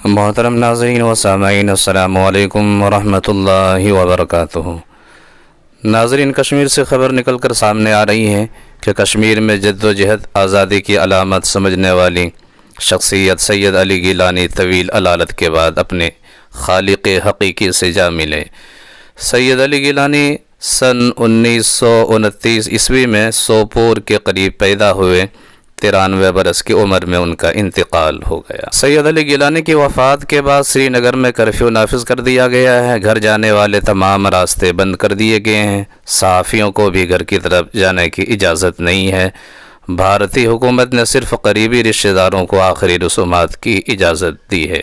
محترم ناظرین و سامعین، السلام علیکم ورحمۃ اللہ وبرکاتہ۔ ناظرین، کشمیر سے خبر نکل کر سامنے آ رہی ہے کہ کشمیر میں جد و جہد آزادی کی علامت سمجھنے والی شخصیت سید علی گیلانی طویل علالت کے بعد اپنے خالق حقیقی سے جا ملے۔ سید علی گیلانی سن 1929 عیسوی میں سوپور کے قریب پیدا ہوئے۔ 93 برس کی عمر میں ان کا انتقال ہو گیا۔ سید علی گیلانی کی وفات کے بعد سری نگر میں کرفیو نافذ کر دیا گیا ہے۔ گھر جانے والے تمام راستے بند کر دیے گئے ہیں۔ صحافیوں کو بھی گھر کی طرف جانے کی اجازت نہیں ہے۔ بھارتی حکومت نے صرف قریبی رشتہ داروں کو آخری رسومات کی اجازت دی ہے۔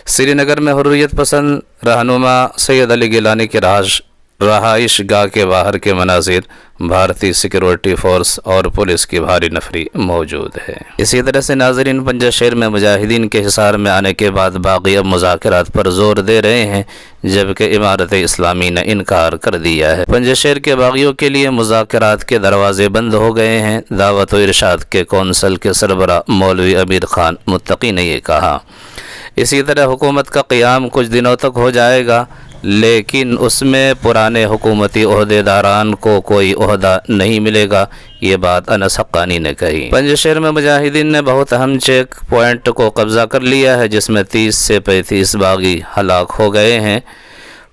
سری نگر میں حریت پسند رہنما سید علی گیلانی کی رہائش گاہ کے باہر کے مناظر بھارتی سیکورٹی فورس اور پولیس کی بھاری نفری موجود ہے۔ اسی طرح سے ناظرین، پنجہ شیر میں مجاہدین کے حصار میں آنے کے بعد باغی اب مذاکرات پر زور دے رہے ہیں، جبکہ امارت اسلامی نے انکار کر دیا ہے۔ پنجہ شیر کے باغیوں کے لیے مذاکرات کے دروازے بند ہو گئے ہیں۔ دعوت و ارشاد کے کونسل کے سربراہ مولوی امیر خان متقی نے یہ کہا۔ اسی طرح حکومت کا قیام کچھ دنوں تک ہو جائے گا، لیکن اس میں پرانے حکومتی عہدے داران کو کوئی عہدہ نہیں ملے گا، یہ بات انس حقانی نے کہی۔ پنجہ شیر میں مجاہدین نے بہت اہم چیک پوائنٹ کو قبضہ کر لیا ہے، جس میں 30 سے 35 باغی ہلاک ہو گئے ہیں۔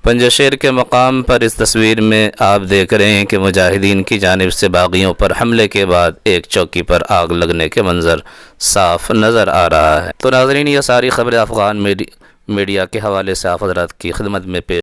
پنجہ شیر کے مقام پر اس تصویر میں آپ دیکھ رہے ہیں کہ مجاہدین کی جانب سے باغیوں پر حملے کے بعد ایک چوکی پر آگ لگنے کے منظر صاف نظر آ رہا ہے۔ تو ناظرین، یہ ساری خبریں افغان میڈیا کے حوالے سے آپ حضرات کی خدمت میں پیش